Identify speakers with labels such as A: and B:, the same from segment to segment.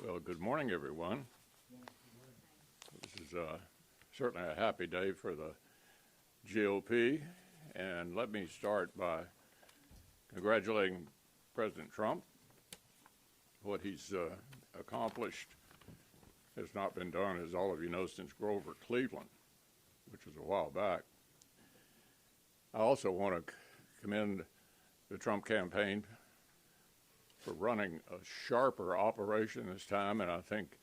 A: Well, good morning, everyone. This is certainly a happy day for the GOP, and let me start by congratulating President Trump. What he's accomplished has not been done, as all of you know, since Grover Cleveland, which was a while back. I also want to commend the Trump campaign for running a sharper operation this time, and I think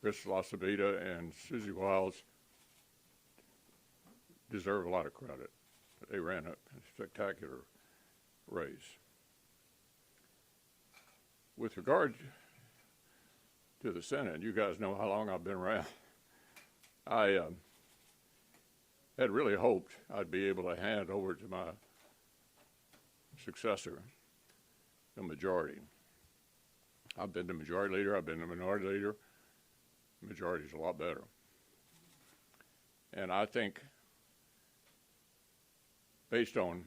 A: Chris LaCivita and Susie Wiles deserve a lot of credit. They ran a spectacular race. With regard to the Senate, you guys know how long I've been around. I had really hoped I'd be able to hand over to my successor the majority. I've been the majority leader, I've been the minority leader. Majority is a lot better. And I think, based on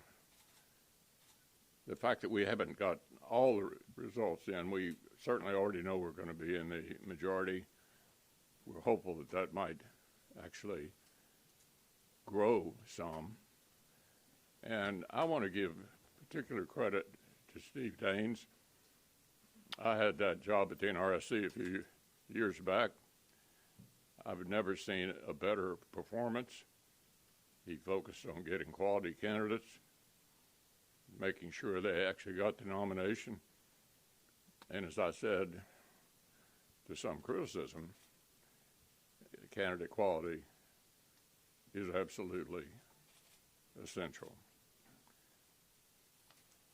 A: the fact that we haven't got all the results in, we certainly already know we're going to be in the majority. We're hopeful that that might actually grow some. And I want to give particular credit to Steve Daines. I had that job at the NRSC a few years back. I've never seen a better performance. He focused on getting quality candidates, making sure they actually got the nomination. And as I said, to some criticism, candidate quality is absolutely essential.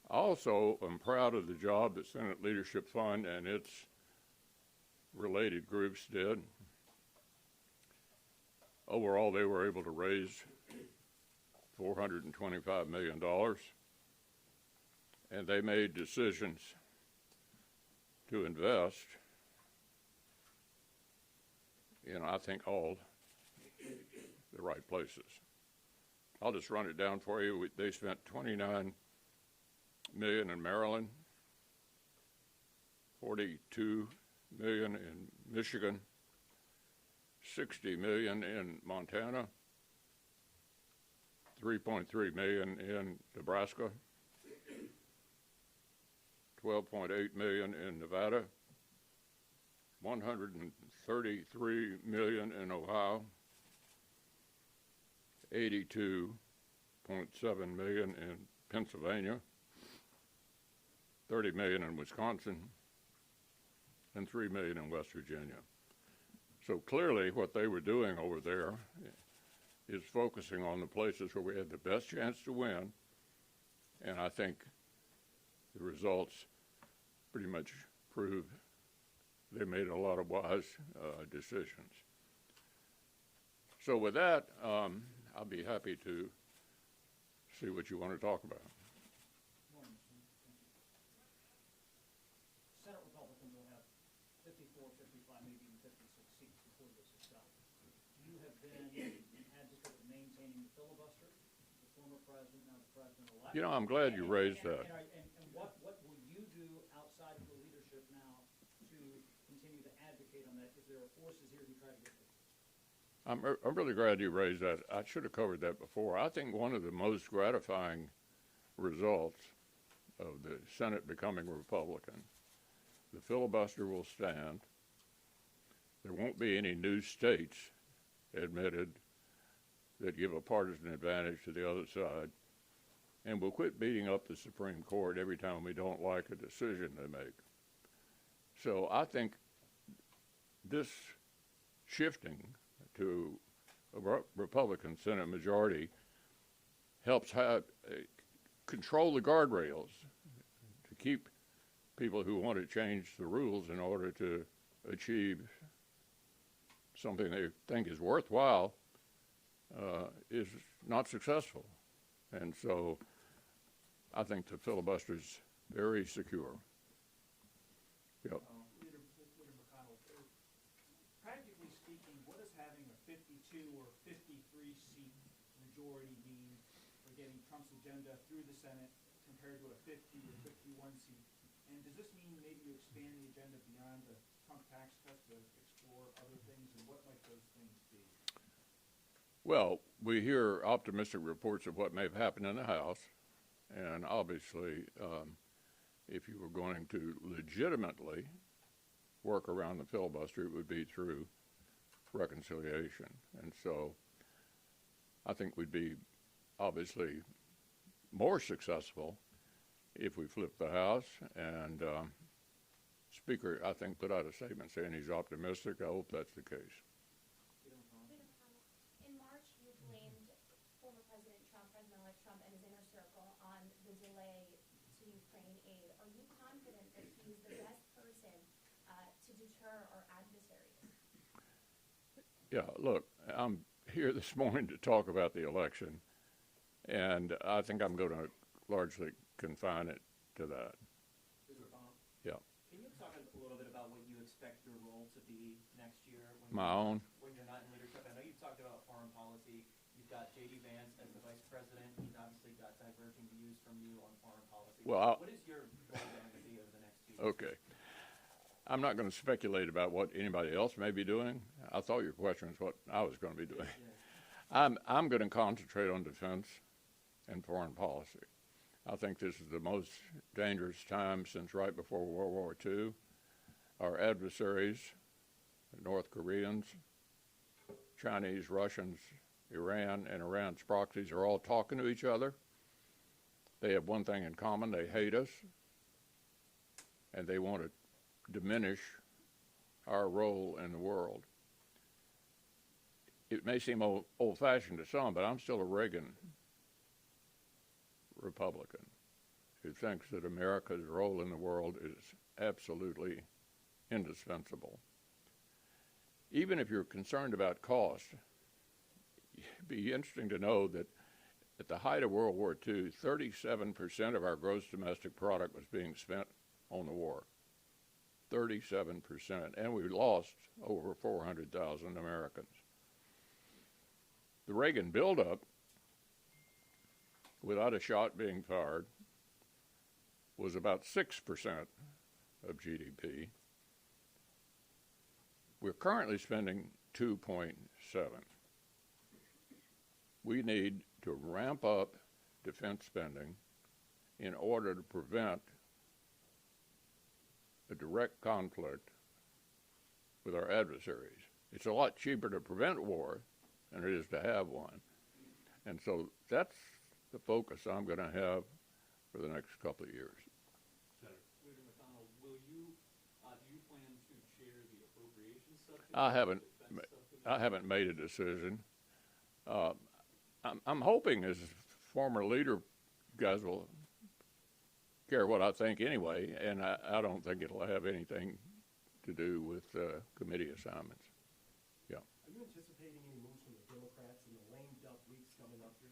A: I also am proud of the job that Senate Leadership Fund and its related groups did. Overall, they were able to raise $425 million, and they made decisions to invest in, I think, all the right places. I'll just run it down for you. They spent $29 million in Maryland, $42 million in Michigan, $60 million in Montana, $3.3 million in Nebraska, $12.8 million in Nevada, $133 million in Ohio, $82.7 million in Pennsylvania, $30 million in Wisconsin, and $3 million in West Virginia. So clearly what they were doing over there is focusing on the places where we had the best chance to win, and I think the results pretty much prove they made a lot of wise decisions. So with that, I'll be happy to see what you want to talk about.
B: Senate Republicans will have 54, 55, maybe even 56 seats before this is done. You have been an advocate of maintaining the filibuster. The former president, now the president-elect.
A: You know, I'm glad you raised that.
B: And what will you do outside of the leadership now to continue to advocate on that if there are forces here who try to get this?
A: I'm really glad you raised that. I should have covered that before. I think one of the most gratifying results of the Senate becoming Republican, the filibuster will stand. There won't be any new states admitted that give a partisan advantage to the other side. And we'll quit beating up the Supreme Court every time we don't like a decision they make. So I think this shifting to a Republican Senate majority helps control the guardrails to keep people who want to change the rules in order to achieve something they think is worthwhile is not successful. And so I think the filibuster is very secure. Yep.
C: Leader McConnell, practically speaking, what does having a 52 or 53 seat majority mean for getting Trump's agenda through the Senate compared to a 50 or 51 seat? And does this mean maybe you expand the agenda beyond the Trump tax cuts to explore other things, and what might those things be?
A: Well, we hear optimistic reports of what may have happened in the House, and obviously, if you were going to legitimately work around the filibuster, it would be through reconciliation. And so I think we'd be obviously more successful if we flip the House. And Speaker, I think, put out a statement saying he's optimistic. I hope that's the case.
D: Leader McConnell, in March, you blamed former President Trump, President-elect Trump, and his inner circle on the delay to Ukraine aid. Are you confident that he's the best person to deter our adversaries?
A: Yeah, look, I'm here this morning to talk about the election, and I think I'm going to largely confine it to that.
E: Mr. McConnell,
A: Yeah.
E: can you talk a little bit about what you expect your role to be next year when you're not in leadership? I know you've talked about foreign policy. You've got J.D. Vance as the vice president. He's obviously got diverging views from you on foreign policy.
A: Well,
E: what is your role going to be over the next 2 years?
A: Okay. I'm not going to speculate about what anybody else may be doing. I thought your question was what I was going to be doing.
E: Yeah.
A: I'm going to concentrate on defense and foreign policy. I think this is the most dangerous time since right before World War II. Our adversaries, the North Koreans, Chinese, Russians, Iran, and Iran's proxies are all talking to each other. They have one thing in common: they hate us, and they want to diminish our role in the world. It may seem old-fashioned to some, but I'm still a Reagan Republican who thinks that America's role in the world is absolutely indispensable. Even if you're concerned about cost, it'd be interesting to know that at the height of World War II, 37% of our gross domestic product was being spent on the war. 37%, and we lost over 400,000 Americans. The Reagan buildup, without a shot being fired, was about 6% of GDP. We're currently spending 2.7. We need to ramp up defense spending in order to prevent a direct conflict with our adversaries. It's a lot cheaper to prevent war than it is to have one. And so that's the focus I'm going to have for the next couple of years.
F: Senator. Leader McConnell, do you plan to chair the appropriations subcommittee?
A: I haven't made a decision. I'm hoping as former leader, you guys will care what I think anyway, and I don't think it'll have anything to do with committee assignments. Yeah.
G: Are you anticipating any moves from the Democrats in the lame duck weeks coming up here?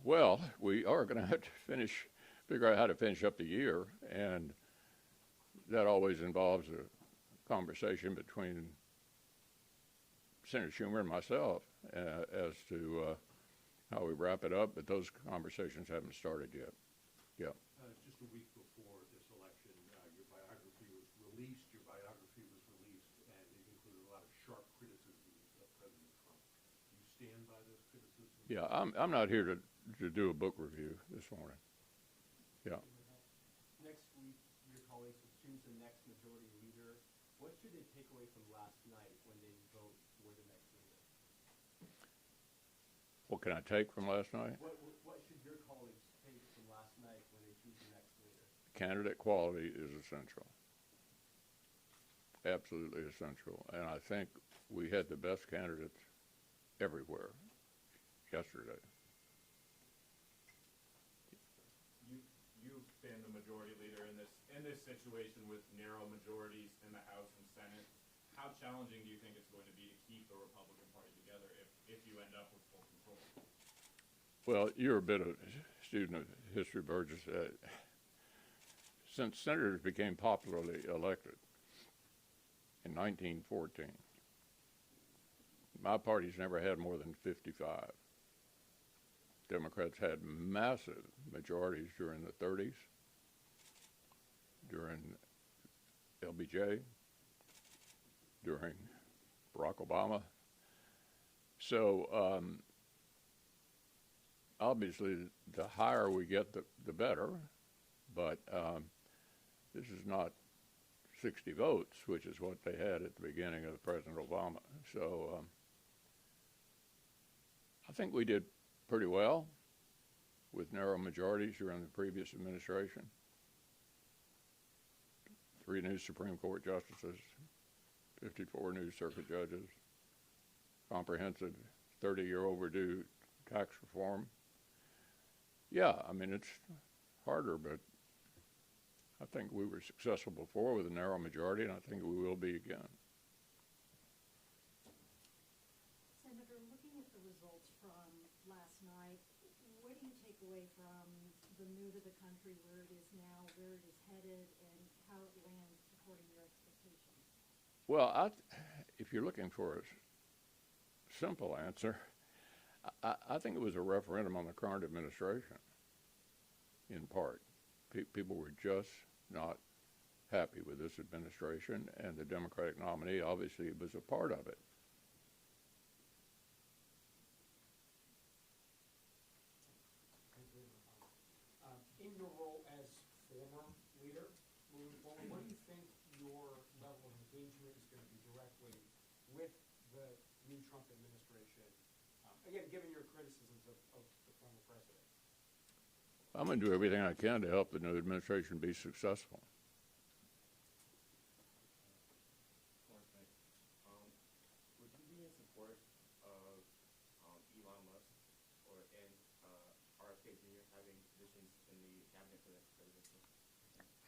A: Well, we are going to have to figure out how to finish up the year, and that always involves a conversation between Senator Schumer and myself as to how we wrap it up, but those conversations haven't started yet. Yeah.
F: Just a week before this election, your biography was released, and it included a lot of sharp criticisms of President Trump. Do you stand by those criticisms?
A: Yeah, I'm not here to do a book review this morning. Yeah.
G: Next week, your colleagues will choose the next majority leader. What should they take away from last night when they vote for the next leader?
A: What can I take from last night?
G: What should your colleagues take from last night when they choose the next leader?
A: Candidate quality is essential. Absolutely essential. And I think we had the best candidates everywhere yesterday.
H: You've been the majority leader in this situation with narrow majorities in the House and Senate. How challenging do you think it's going to be to keep the Republican Party together if you end up with full control?
A: Well, you're a bit of a student of history, Burgess. Since senators became popularly elected in 1914, my party's never had more than 55. Democrats had massive majorities during the 30s, during LBJ, during Barack Obama. So obviously, the higher we get, the better. But this is not 60 votes, which is what they had at the beginning of President Obama. So I think we did pretty well with narrow majorities during the previous administration. 3 new Supreme Court justices, 54 new circuit judges, comprehensive 30-year overdue tax reform. Yeah, I mean, it's harder, but I think we were successful before with a narrow majority, and I think we will be again.
I: Senator, looking at the results from last night, what do you take away from the mood of the country, where it is now, where it is headed, and how it lands according to your expectations?
A: Well, if you're looking for a simple answer, I think it was a referendum on the current administration, in part. People were just not happy with this administration, and the Democratic nominee obviously was a part of it.
C: In your role as former leader, moving forward, what do you think your level of engagement is going to be directly with the new Trump administration? Again, given your criticisms of the former president.
A: I'm going to do everything I can to help the new administration be successful.
H: Would you be in support of Elon Musk and RFK Jr. having positions in the cabinet for the next presidency?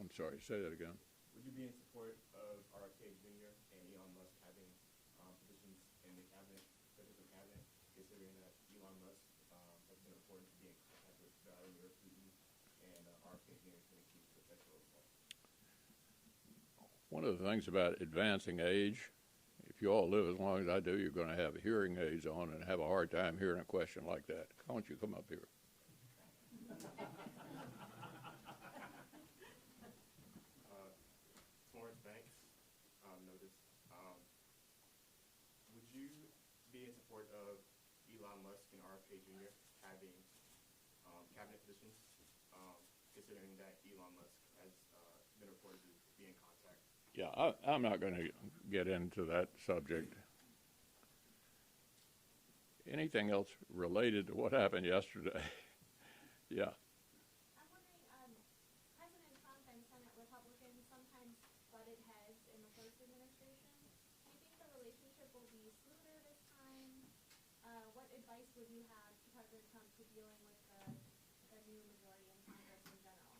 A: I'm sorry, say that again.
H: Would you be in support of RFK Jr. and Elon Musk having positions in the cabinet, presidential cabinet, considering that Elon Musk has been reported to be in contact with Vladimir Putin and RFK Jr. has been accused of sexual assault?
A: One of the things about advancing age, if you all live as long as I do, you're going to have hearing aids on and have a hard time hearing a question like that. Why don't you come up here?
H: Florence Banks noticed. Would you be in support of Elon Musk and RFK Jr. having cabinet positions, considering that Elon Musk has been reported to be in contact?
A: Yeah, I'm not going to get into that subject. Anything else related to what happened yesterday? Yeah.
D: I'm wondering, President Trump and Senate Republicans sometimes butted heads in the first administration. Do you think the relationship will be smoother this time? What advice would you have to President Trump to dealing with the new majority in Congress in general?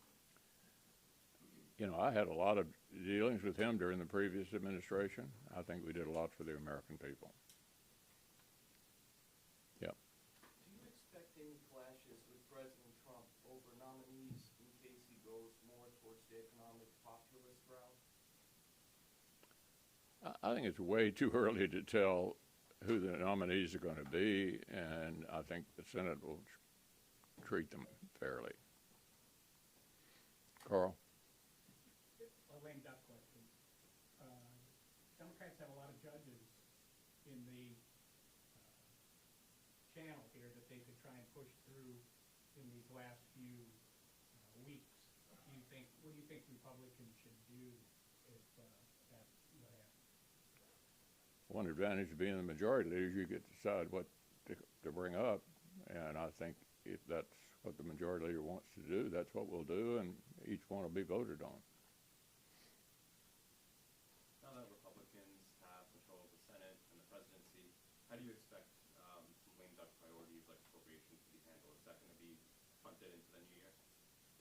A: You know, I had a lot of dealings with him during the previous administration. I think we did a lot for the American people. Yeah.
E: Do you expect any clashes with President Trump over nominees in case he goes more towards the economic populist route?
A: I think it's way too early to tell who the nominees are going to be, and I think the Senate will treat them fairly. Carl?
C: A lame duck question. Democrats have a lot of judges in the channel here that they could try and push through in these last few weeks. What do you think Republicans should do if that happens?
A: One advantage of being the majority leader is you get to decide what to bring up, and I think if that's what the majority leader wants to do, that's what we'll do, and each one will be voted on.
G: Now that Republicans have control of the Senate and the presidency, how do you expect some lame duck priorities like appropriations to be handled? Is that going to be punted into the new year?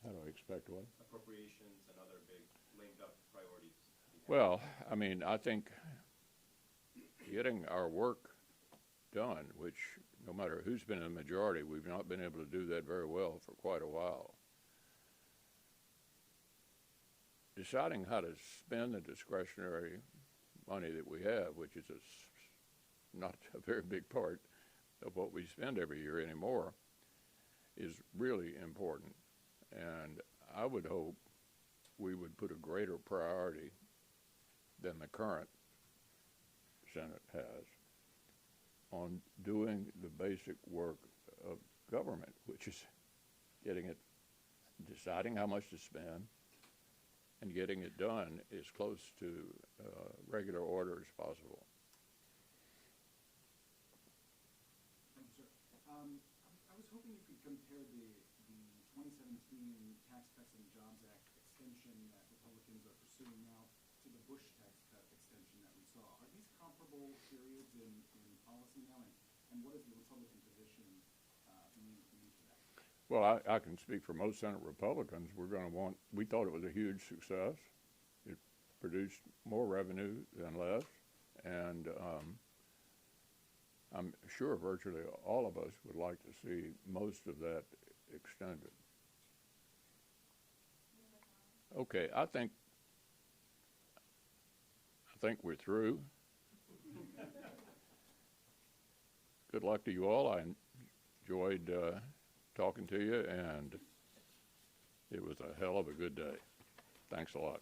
A: How do I expect what?
G: Appropriations and other big lame duck priorities to be handled.
A: Well, I mean, I think getting our work done, which no matter who's been in the majority, we've not been able to do that very well for quite a while. Deciding how to spend the discretionary money that we have, which is not a very big part of what we spend every year anymore, is really important. And I would hope we would put a greater priority than the current Senate has on doing the basic work of government, which is deciding how much to spend and getting it done as close to regular order as possible.
J: Thank you, sir. I was hoping you could compare the 2017 Tax Cuts and Jobs Act extension that Republicans are pursuing now to the Bush tax cut extension that we saw. Are these comparable periods in policy now, and what is the Republican position mean for that?
A: Well, I can speak for most Senate Republicans. We thought it was a huge success. It produced more revenue than less, and I'm sure virtually all of us would like to see most of that extended. Okay, I think we're through. Good luck to you all. I enjoyed talking to you, and it was a hell of a good day. Thanks a lot.